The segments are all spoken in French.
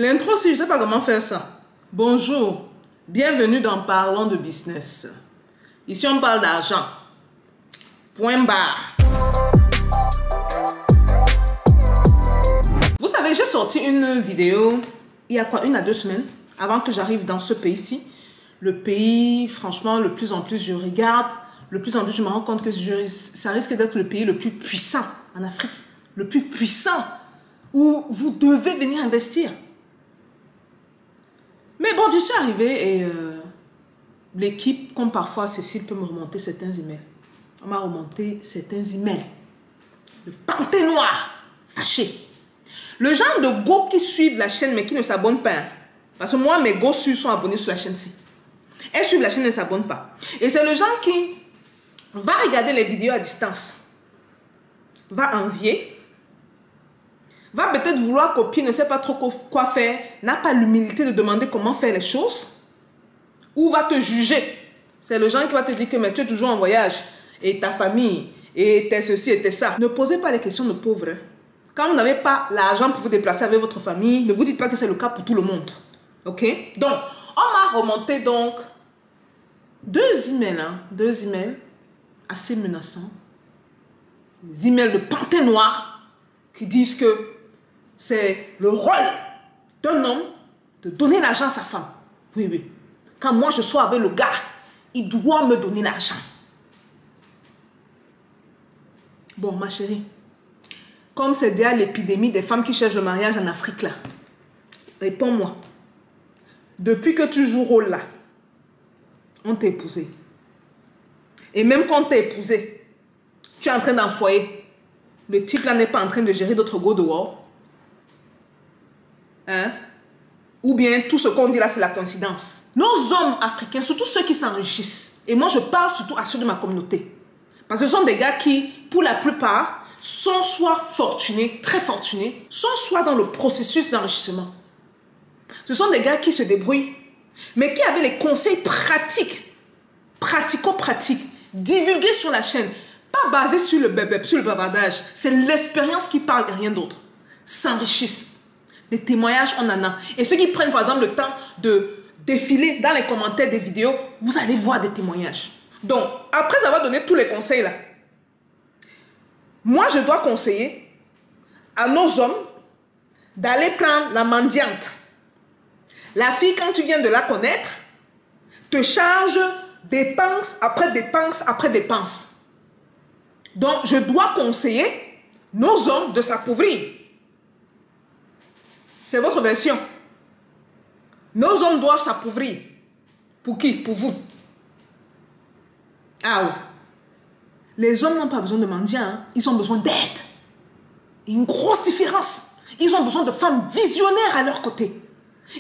L'intro, si je ne sais pas comment faire ça. Bonjour, bienvenue dans Parlons de business. Ici, on parle d'argent. Point barre. Vous savez, j'ai sorti une vidéo il y a quoi, 1 à 2 semaines, avant que j'arrive dans ce pays-ci. Le pays, franchement, le plus en plus je regarde, le plus en plus je me rends compte que ça risque d'être le pays le plus puissant en Afrique. Le plus puissant où vous devez venir investir. Mais bon, je suis arrivée et l'équipe, comme parfois Cécile peut me remonter certains emails. On m'a remonté certains emails. Le pantin noir, fâché. Le genre de go qui suivent la chaîne mais qui ne s'abonnent pas. Hein. Parce que moi, mes go sont abonnés sur la chaîne-ci. Elles suivent la chaîne et ne s'abonnent pas. Et c'est le genre qui va regarder les vidéos à distance. Va envier. Va peut-être vouloir copier, ne sait pas trop quoi faire, n'a pas l'humilité de demander comment faire les choses, ou va te juger. C'est le genre qui va te dire que mais tu es toujours en voyage, et ta famille, et t'es ceci, et t'es ça. Ne posez pas les questions de pauvres. Quand vous n'avez pas l'argent pour vous déplacer avec votre famille, ne vous dites pas que c'est le cas pour tout le monde. Ok? Donc, on m'a remonté donc 2 emails, hein, 2 emails assez menaçants. Des emails de pantin noir qui disent que c'est le rôle d'un homme de donner l'argent à sa femme. Oui, oui. Quand moi je sois avec le gars, il doit me donner l'argent. Bon, ma chérie, comme c'est déjà l'épidémie des femmes qui cherchent le mariage en Afrique là, réponds-moi. Depuis que tu joues rôle là, on t'a épousé. Et même quand on t'a épousé, tu es en train d'enfoyer. Le type là n'est pas en train de gérer d'autres go dehors. Hein? Ou bien tout ce qu'on dit là c'est la coïncidence. Nos hommes africains, surtout ceux qui s'enrichissent, et moi je parle surtout à ceux de ma communauté, parce que ce sont des gars qui, pour la plupart, sont soit fortunés, très fortunés, sont soit dans le processus d'enrichissement. Ce sont des gars qui se débrouillent, mais qui avaient les conseils pratiques, pratico-pratiques, divulgués sur la chaîne, pas basés sur le bébé, sur le bavardage. C'est l'expérience qui parle et rien d'autre. S'enrichissent. Des témoignages, on en a. Et ceux qui prennent par exemple le temps de défiler dans les commentaires des vidéos, vous allez voir des témoignages. Donc, après avoir donné tous les conseils là, moi je dois conseiller à nos hommes d'aller prendre la mendiante. La fille, quand tu viens de la connaître, te charge dépense après dépense après dépense. Donc, je dois conseiller nos hommes de s'appauvrir. C'est votre version. Nos hommes doivent s'appauvrir. Pour qui? Pour vous. Ah oui. Les hommes n'ont pas besoin de mendiants. Hein. Ils ont besoin d'aide. Une grosse différence. Ils ont besoin de femmes visionnaires à leur côté.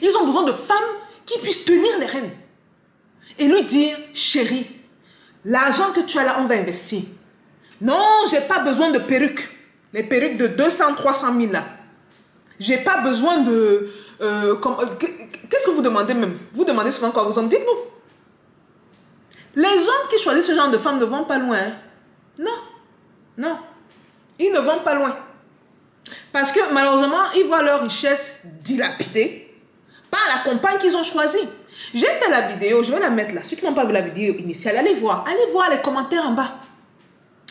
Ils ont besoin de femmes qui puissent tenir les rênes. Et lui dire, chérie, l'argent que tu as là, on va investir. Non, je n'ai pas besoin de perruques. Les perruques de 200, 300 000 là. J'ai pas besoin de... Qu'est-ce que vous demandez même? Vous demandez souvent quoi? Vous en dites-nous. Les hommes qui choisissent ce genre de femmes ne vont pas loin. Hein? Non. Non. Ils ne vont pas loin. Parce que malheureusement, ils voient leur richesse dilapidée par la compagne qu'ils ont choisie. J'ai fait la vidéo, je vais la mettre là. Ceux qui n'ont pas vu la vidéo initiale, allez voir les commentaires en bas.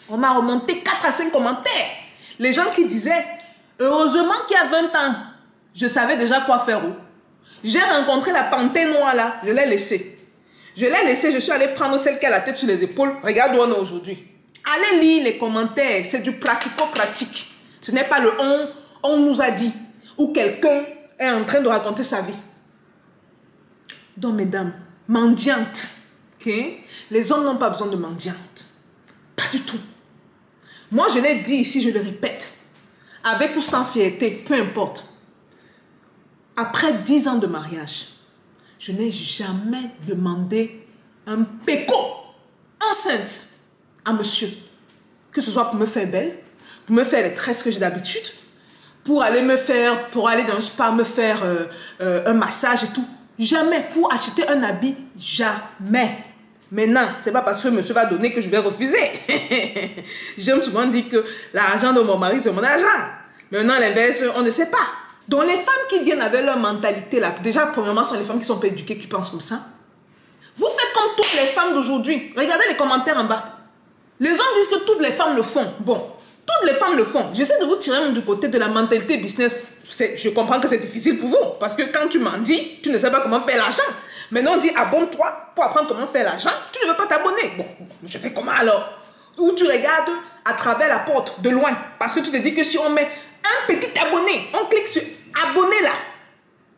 On m'a remonté 4 à 5 commentaires. Les gens qui disaient... Heureusement qu'il y a 20 ans, je savais déjà quoi faire. J'ai rencontré la panthère noire là, je l'ai laissée. Je l'ai laissée, je suis allée prendre celle qui a la tête sur les épaules. Regarde où on est aujourd'hui. Allez lire les commentaires, c'est du pratico-pratique. Ce n'est pas le on nous a dit, ou quelqu'un est en train de raconter sa vie. Donc mesdames, mendiantes, okay? Les hommes n'ont pas besoin de mendiantes. Pas du tout. Moi je l'ai dit ici, je le répète. Avec ou sans fierté, peu importe. Après 10 ans de mariage, je n'ai jamais demandé un péco enceinte à monsieur. Que ce soit pour me faire belle, pour me faire les tresses que j'ai d'habitude, pour aller dans un spa, me faire un massage et tout. Jamais. Pour acheter un habit, jamais. Maintenant, c'est pas parce que monsieur va donner que je vais refuser. J'aime souvent dire que l'argent de mon mari, c'est mon argent. Maintenant, l'inverse, on ne sait pas. Donc les femmes qui viennent avec leur mentalité là, déjà premièrement ce sont les femmes qui sont pas éduquées, qui pensent comme ça. Vous faites comme toutes les femmes d'aujourd'hui. Regardez les commentaires en bas. Les hommes disent que toutes les femmes le font. Bon, toutes les femmes le font. J'essaie de vous tirer du côté de la mentalité business. Je comprends que c'est difficile pour vous. Parce que quand tu m'en dis, tu ne sais pas comment faire l'argent. Maintenant on dit abonne-toi pour apprendre comment faire l'argent. Tu ne veux pas t'abonner. Bon, je fais comment alors? Ou tu regardes à travers la porte de loin. Parce que tu te dis que si on met un petit abonné, on clique sur abonner là.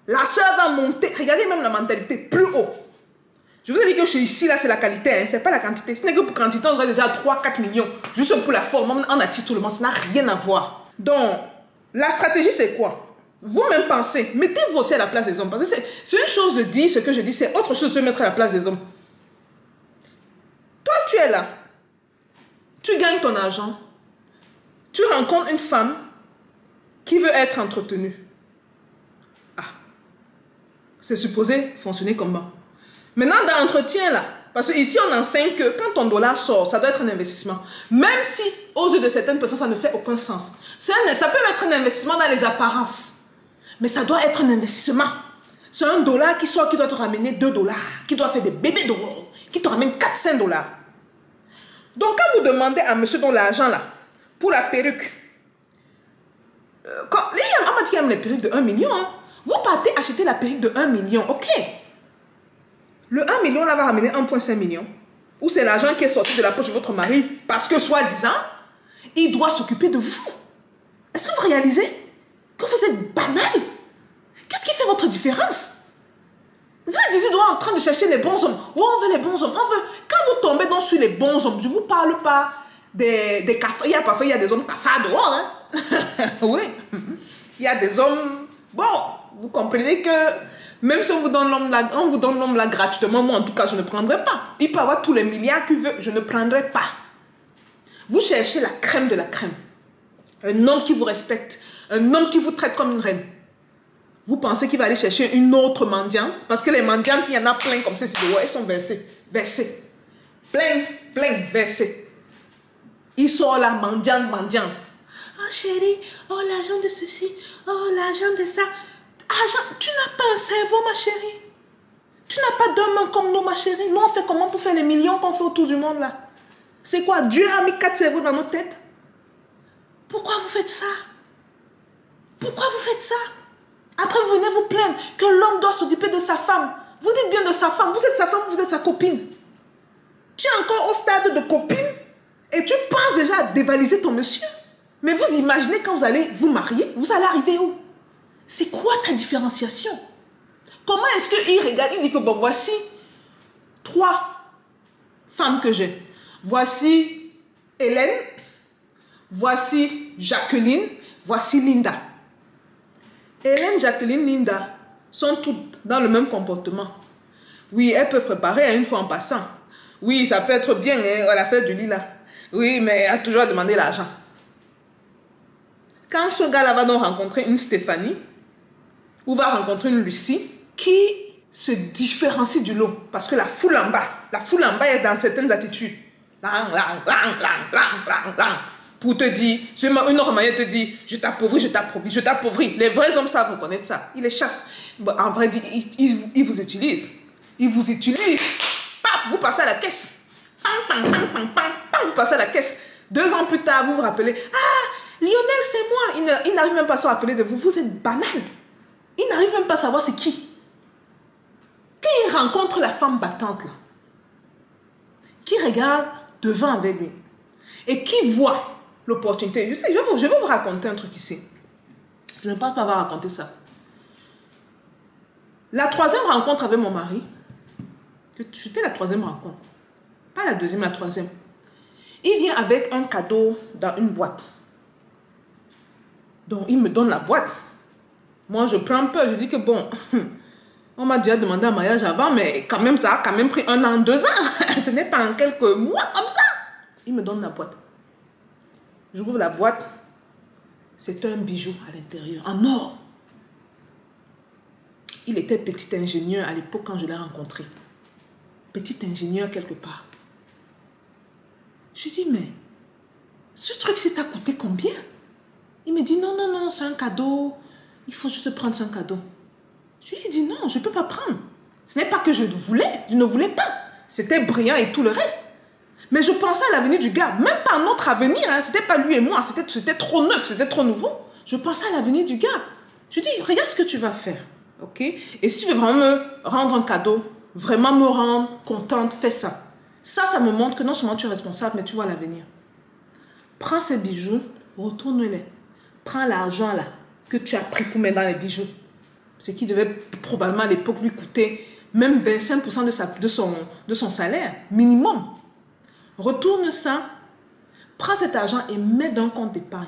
La soeur va monter. Regardez même la mentalité plus haut. Je vous ai dit que ici, là, c'est la qualité, hein, c'est pas la quantité. Ce n'est que pour quantité, on serait déjà à 3-4 millions. Juste pour la forme, on attire tout le monde, ça n'a rien à voir. Donc, la stratégie, c'est quoi? Vous-même pensez, mettez-vous aussi à la place des hommes. Parce que c'est une chose de dire ce que je dis, c'est autre chose de se mettre à la place des hommes. Toi, tu es là. Tu gagnes ton argent. Tu rencontres une femme qui veut être entretenue. Ah. C'est supposé fonctionner comment? Maintenant, dans l'entretien, là, parce qu'ici, on enseigne que quand ton dollar sort, ça doit être un investissement. Même si, aux yeux de certaines personnes, ça ne fait aucun sens. Ça peut être un investissement dans les apparences. Mais ça doit être un investissement. C'est un dollar qui sort, qui doit te ramener 2 $, qui doit faire des bébés d'euros, qui te ramène 4-5 $. Donc, quand vous demandez à monsieur dont l'argent, là, pour la perruque, on m'a dit qu'il aime les perruques de 1 million. Hein. Vous partez acheter la perruque de 1 million, ok. Le 1 million là va ramener 1,5 million. Ou c'est l'argent qui est sorti de la poche de votre mari parce que soi-disant, il doit s'occuper de vous. Est-ce que vous réalisez que vous êtes banal? Qu'est-ce qui fait votre différence? Vous êtes ici en train de chercher les bons hommes. Oh, on veut les bons hommes. On veut... Quand vous tombez donc sur les bons hommes, je ne vous parle pas des cafards. Parfois, il y a des hommes cafards dehors. Hein? Oui. Il y a des hommes... Bon, vous comprenez que... Même si on vous donne l'homme là gratuitement, moi en tout cas, je ne prendrai pas. Il peut avoir tous les milliards qu'il veut, je ne prendrai pas. Vous cherchez la crème de la crème. Un homme qui vous respecte, un homme qui vous traite comme une reine. Vous pensez qu'il va aller chercher une autre mendiante? Parce que les mendiantes, il y en a plein comme ça, elles sont versées. Versées. Plein, versées. Ils sont là, mendiante. Oh chérie, oh l'argent de ceci, oh l'argent de ça. Argent, tu n'as pas un cerveau, ma chérie. Tu n'as pas 2 mains comme nous, ma chérie. Nous, on fait comment pour faire les millions qu'on fait autour du monde, là? C'est quoi? Dieu a mis 4 cerveaux dans nos têtes? Pourquoi vous faites ça? Pourquoi vous faites ça? Après, vous venez vous plaindre que l'homme doit s'occuper de sa femme. Vous dites bien de sa femme. Vous êtes sa femme, vous êtes sa copine. Tu es encore au stade de copine et tu penses déjà à dévaliser ton monsieur. Mais vous imaginez quand vous allez vous marier, vous allez arriver où? C'est quoi ta différenciation? Comment est-ce qu'il regarde? Il dit que bon, voici 3 femmes que j'ai. Voici Hélène, voici Jacqueline, voici Linda. Hélène, Jacqueline, Linda sont toutes dans le même comportement. Oui, elles peuvent préparer une fois en passant. Oui, ça peut être bien, hein, à la fête du lit là. Oui, mais elle a toujours demandé l'argent. Quand ce gars-là va donc rencontrer une Stéphanie, ou va rencontrer une Lucie qui se différencie du lot. Parce que la foule en bas est dans certaines attitudes. Pour te dire, une autre manière te dit, je t'appauvris. Les vrais hommes savent reconnaître ça. Ils les chassent. En vrai, ils vous utilisent. Ils vous utilisent. Vous passez à la caisse. Vous passez à la caisse. 2 ans plus tard, vous vous rappelez, ah, Lionel, c'est moi. Il n'arrive même pas à se rappeler de vous. Vous êtes banal. Il n'arrive même pas à savoir c'est qui. Quand il rencontre la femme battante, là, qui regarde devant avec lui et qui voit l'opportunité. Je vais vous raconter un truc ici. Je ne pense pas avoir raconté ça. La 3e rencontre avec mon mari, c'était la 3e rencontre. Pas la 2e, la 3e. Il vient avec un cadeau dans une boîte. Donc, il me donne la boîte. Moi, je prends peur. Je dis que bon, on m'a déjà demandé un mariage avant, mais quand même, ça a quand même pris 1 an, 2 ans. Ce n'est pas en quelques mois comme ça. Il me donne la boîte. Je ouvre la boîte. C'est un bijou à l'intérieur, en or. Il était petit ingénieur à l'époque quand je l'ai rencontré. Petit ingénieur quelque part. Je lui dis, mais ce truc-ci t'a coûté combien? Il me dit, non, c'est un cadeau. il faut juste prendre un cadeau. Je lui ai dit, non, je ne peux pas prendre. Ce n'est pas que je ne voulais pas. C'était brillant et tout le reste. Mais je pensais à l'avenir du gars, même pas à notre avenir. Hein. C'était pas lui et moi, c'était trop neuf, c'était trop nouveau. Je pensais à l'avenir du gars. Je lui dis, regarde ce que tu vas faire. Ok? Et si tu veux vraiment me rendre un cadeau, vraiment me rendre contente, fais ça. Ça me montre que non seulement tu es responsable, mais tu vois l'avenir. Prends ces bijoux, retourne-les. Prends l'argent là que tu as pris pour mettre dans les bijoux. Ce qui devait probablement à l'époque lui coûter même 25% de son salaire, minimum. Retourne ça, prends cet argent et mets dans un compte d'épargne.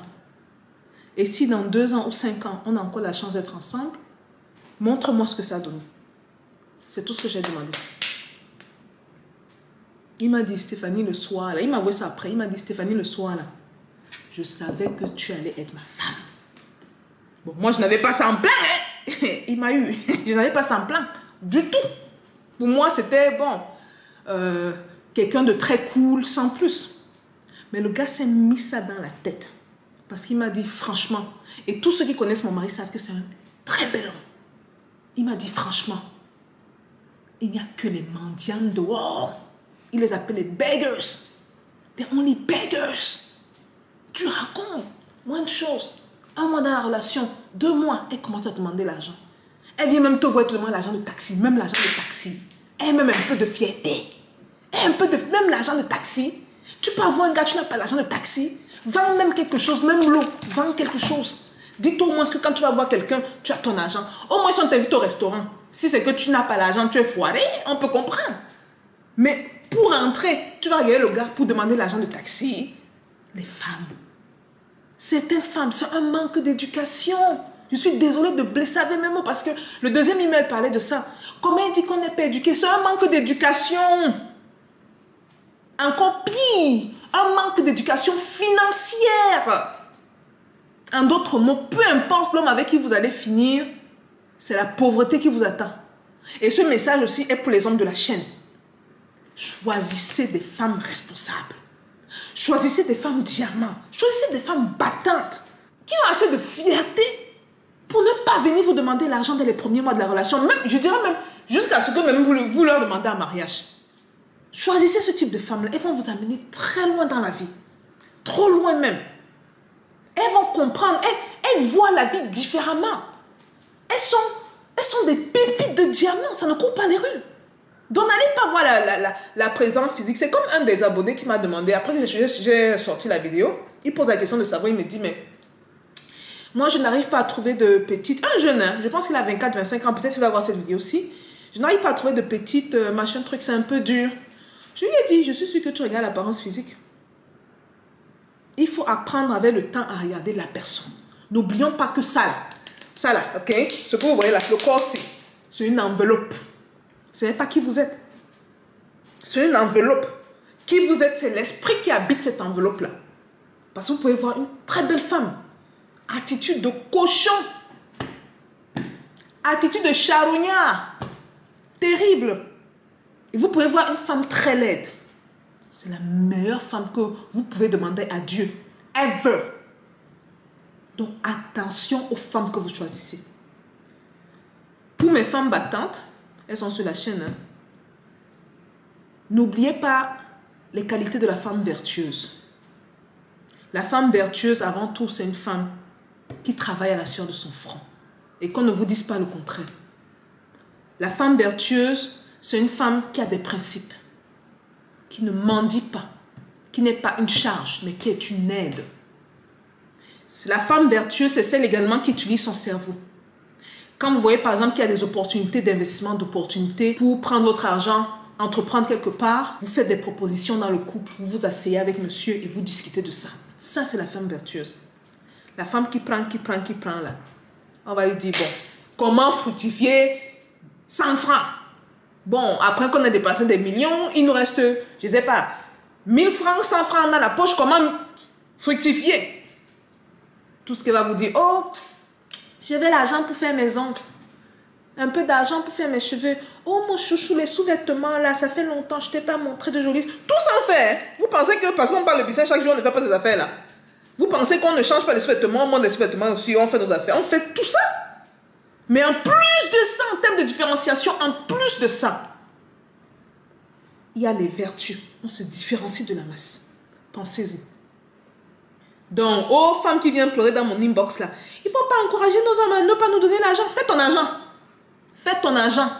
Et si dans 2 ans ou 5 ans, on a encore la chance d'être ensemble, montre-moi ce que ça donne. C'est tout ce que j'ai demandé. Il m'a dit, Stéphanie, le soir, là, il m'a envoyé ça après, il m'a dit, Stéphanie, le soir, là, je savais que tu allais être ma femme. Bon, moi, je n'avais pas ça en plan, hein. Il m'a eu. Je n'avais pas ça en plan, du tout. Pour moi, c'était, bon, quelqu'un de très cool, sans plus. Mais le gars s'est mis ça dans la tête. Parce qu'il m'a dit, franchement, et tous ceux qui connaissent mon mari savent que c'est un très bel homme. Il m'a dit, franchement, il n'y a que les mendiants dehors. Il les appelle les beggars. The only beggars. Tu racontes. Moi, une chose. 1 mois dans la relation, 2 mois, elle commence à te demander l'argent. Elle vient même te voir te demander l'argent de taxi. Même l'argent de taxi. Elle a même un peu de fierté. Même l'argent de taxi. Tu peux avoir un gars, tu n'as pas l'argent de taxi. Vends même quelque chose, même l'eau. Vends quelque chose. Dis-toi au moins que quand tu vas voir quelqu'un, tu as ton argent. Au moins si on t'invite au restaurant. Si c'est que tu n'as pas l'argent, tu es foiré, on peut comprendre. Mais pour rentrer, tu vas regarder le gars pour demander l'argent de taxi. Les femmes. Certaines femmes, c'est un manque d'éducation. Je suis désolée de blesser avec mes mots parce que le deuxième email parlait de ça. Comment il dit qu'on n'est pas éduqué? C'est un manque d'éducation. Encore pire, un manque d'éducation financière. En d'autres mots, peu importe l'homme avec qui vous allez finir, c'est la pauvreté qui vous attend. Et ce message aussi est pour les hommes de la chaîne. Choisissez des femmes responsables. Choisissez des femmes diamants. Choisissez des femmes battantes qui ont assez de fierté pour ne pas venir vous demander l'argent dès les premiers mois de la relation. Même, je dirais même jusqu'à ce que même vous leur demandez en mariage. Choisissez ce type de femmes-là. Elles vont vous amener très loin dans la vie. Trop loin même. Elles vont comprendre. Elles voient la vie différemment. Elles sont des pépites de diamants. Ça ne court pas les rues. Donc, n'allez pas voir la présence physique. C'est comme un des abonnés qui m'a demandé, après que j'ai sorti la vidéo, il pose la question de savoir, il me dit, mais moi, je n'arrive pas à trouver de petite, un jeune, hein, je pense qu'il a 24-25 ans, peut-être qu'il va voir cette vidéo aussi. Je n'arrive pas à trouver de petite, machin, truc, c'est un peu dur. Je lui ai dit, je suis sûre que tu regardes l'apparence physique. Il faut apprendre avec le temps à regarder la personne. N'oublions pas que ça là, ok? Ce que vous voyez là, le corps, c'est une enveloppe. Ce n'est pas qui vous êtes. C'est une enveloppe. Qui vous êtes, c'est l'esprit qui habite cette enveloppe-là. Parce que vous pouvez voir une très belle femme. Attitude de cochon. Attitude de charognard. Terrible. Et vous pouvez voir une femme très laide. C'est la meilleure femme que vous pouvez demander à Dieu. Ever. Donc attention aux femmes que vous choisissez. Pour mes femmes battantes, elles sont sur la chaîne. Hein. N'oubliez pas les qualités de la femme vertueuse. La femme vertueuse, avant tout, c'est une femme qui travaille à la sueur de son front. Et qu'on ne vous dise pas le contraire. La femme vertueuse, c'est une femme qui a des principes. Qui ne mendie pas. Qui n'est pas une charge, mais qui est une aide. La femme vertueuse, c'est celle également qui utilise son cerveau. Quand vous voyez par exemple qu'il y a des opportunités d'investissement, d'opportunités pour prendre votre argent, entreprendre quelque part, vous faites des propositions dans le couple, vous vous asseyez avec monsieur et vous discutez de ça. Ça, c'est la femme vertueuse. La femme qui prend là. On va lui dire, bon, comment fructifier 100 francs? Bon, après qu'on a dépassé des millions, il nous reste, je ne sais pas, 1000 francs, 100 francs dans la poche, comment fructifier? Tout ce qu'elle va vous dire, oh, j'avais l'argent pour faire mes ongles. Un peu d'argent pour faire mes cheveux. Oh, mon chouchou, les sous-vêtements, là, ça fait longtemps, je ne t'ai pas montré de jolis. Tout ça, on fait. Vous pensez que parce qu'on parle de business chaque jour, on ne fait pas ces affaires-là? Vous pensez qu'on ne change pas les sous-vêtements, on monte les sous-vêtements aussi, on fait nos affaires. On fait tout ça. Mais en plus de ça, en termes de différenciation, en plus de ça, il y a les vertus. On se différencie de la masse. Pensez-y. Donc, aux femmes qui viennent pleurer dans mon inbox là, il ne faut pas encourager nos hommes à ne pas nous donner l'argent. Fais ton argent. Fais ton argent.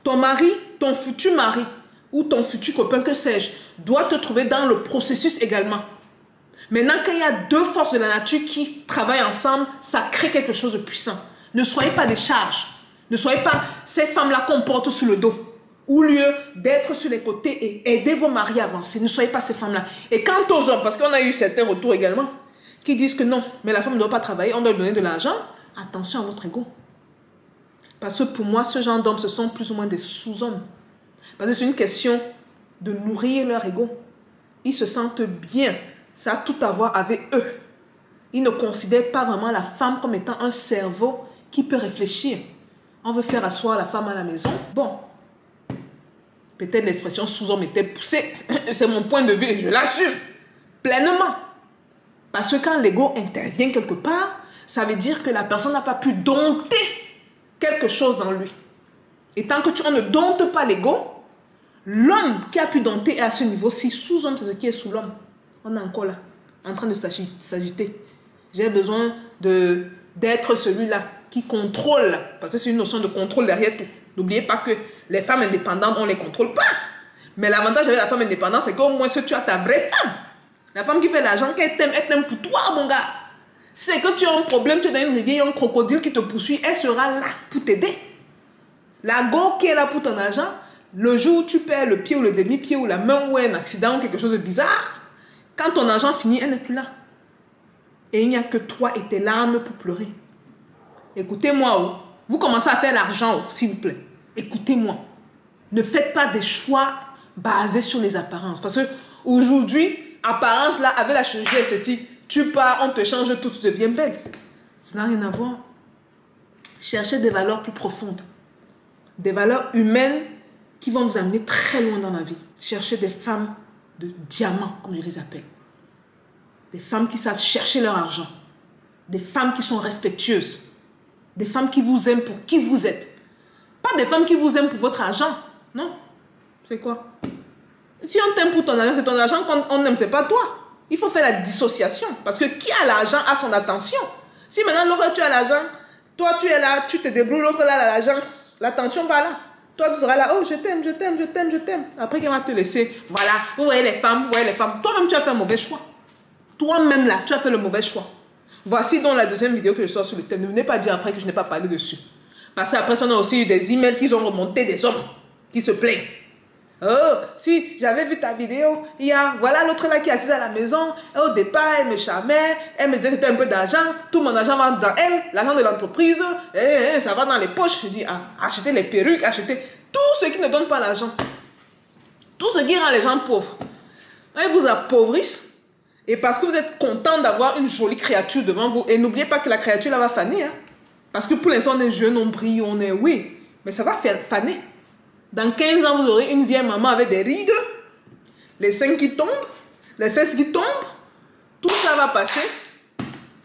Ton mari, ton futur mari ou ton futur copain, que sais-je, doit te trouver dans le processus également. Maintenant, quand il y a deux forces de la nature qui travaillent ensemble, ça crée quelque chose de puissant. Ne soyez pas des charges. Ne soyez pas ces femmes-là qu'on porte sur le dos. Au lieu d'être sur les côtés et aider vos maris à avancer. Ne soyez pas ces femmes-là. Et quant aux hommes, parce qu'on a eu certains retours également, qui disent que non, mais la femme ne doit pas travailler, on doit lui donner de l'argent. Attention à votre ego. Parce que pour moi, ce genre d'hommes, ce sont plus ou moins des sous-hommes. Parce que c'est une question de nourrir leur ego. Ils se sentent bien. Ça a tout à voir avec eux. Ils ne considèrent pas vraiment la femme comme étant un cerveau qui peut réfléchir. On veut faire asseoir la femme à la maison. Bon, peut-être l'expression sous-homme était poussée. C'est mon point de vue et je l'assume pleinement. Parce que quand l'ego intervient quelque part, ça veut dire que la personne n'a pas pu dompter quelque chose en lui. Et tant que on ne dompte pas l'ego, l'homme qui a pu dompter est à ce niveau-ci. Sous-homme, c'est ce qui est sous l'homme. On est encore là, en train de s'agiter. J'ai besoin d'être celui-là qui contrôle. Parce que c'est une notion de contrôle derrière tout. N'oubliez pas que les femmes indépendantes, on ne les contrôle pas. Mais l'avantage avec la femme indépendante, c'est qu'au moins, si tu as ta vraie femme, la femme qui fait l'argent, qu'elle t'aime pour toi, mon gars. C'est que tu as un problème, tu es dans une rivière, il y a un crocodile qui te poursuit, elle sera là pour t'aider. La go qui est là pour ton argent, le jour où tu perds le pied ou le demi-pied ou la main ou un accident ou quelque chose de bizarre, quand ton argent finit, elle n'est plus là. Et il n'y a que toi et tes larmes pour pleurer. Écoutez-moi, vous commencez à faire l'argent, s'il vous plaît. Écoutez-moi. Ne faites pas des choix basés sur les apparences. Parce qu'aujourd'hui, apparence, là, avec la chirurgie esthétique, tu pars, on te change tout, tu deviens belle. Ça n'a rien à voir. Cherchez des valeurs plus profondes. Des valeurs humaines qui vont vous amener très loin dans la vie. Cherchez des femmes de diamants, comme je les appelle. Des femmes qui savent chercher leur argent. Des femmes qui sont respectueuses. Des femmes qui vous aiment pour qui vous êtes. Pas des femmes qui vous aiment pour votre argent. Non. C'est quoi? Si on t'aime pour ton argent, c'est ton argent qu'on aime, c'est pas toi. Il faut faire la dissociation. Parce que qui a l'argent a son attention. Si maintenant l'autre tu as l'argent, toi tu es là, tu te débrouilles, l'autre là a l'argent, l'attention va là. Toi tu seras là, oh je t'aime, je t'aime, je t'aime, je t'aime. Après qu'elle va te laisser, voilà, vous voyez les femmes, vous voyez les femmes. Toi-même tu as fait un mauvais choix. Toi-même là, tu as fait le mauvais choix. Voici donc la deuxième vidéo que je sors sur le thème. Ne venez pas dire après que je n'ai pas parlé dessus. Parce qu'après on a aussi eu des emails qui ont remonté des hommes qui se plaignent. Oh, si j'avais vu ta vidéo, il y a, voilà l'autre là qui est assise à la maison, et au départ elle me charmait, elle me disait que c'était un peu d'argent, tout mon argent va dans elle, l'argent de l'entreprise, et ça va dans les poches. Je dis, ah, achetez les perruques, achetez tout ce qui ne donne pas l'argent, tout ce qui rend les gens pauvres. Ils vous appauvrissent, et parce que vous êtes content d'avoir une jolie créature devant vous, et n'oubliez pas que la créature là va faner, hein, parce que pour l'instant on est jeune, on brille, on est, oui, mais ça va faner. Dans 15 ans, vous aurez une vieille maman avec des rides, les seins qui tombent, les fesses qui tombent. Tout ça va passer.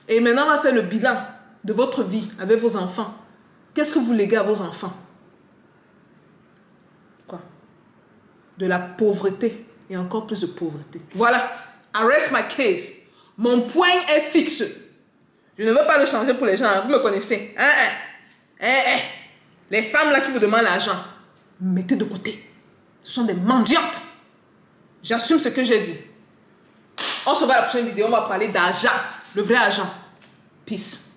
Et maintenant, on va faire le bilan de votre vie avec vos enfants. Qu'est-ce que vous léguez à vos enfants? Quoi? De la pauvreté et encore plus de pauvreté. Voilà. I rest my case. Mon point est fixe. Je ne veux pas le changer pour les gens. Vous me connaissez. Les femmes là qui vous demandent l'argent, mettez de côté. Ce sont des mendiantes. J'assume ce que j'ai dit. On se voit à la prochaine vidéo. On va parler d'argent. Le vrai argent. Peace.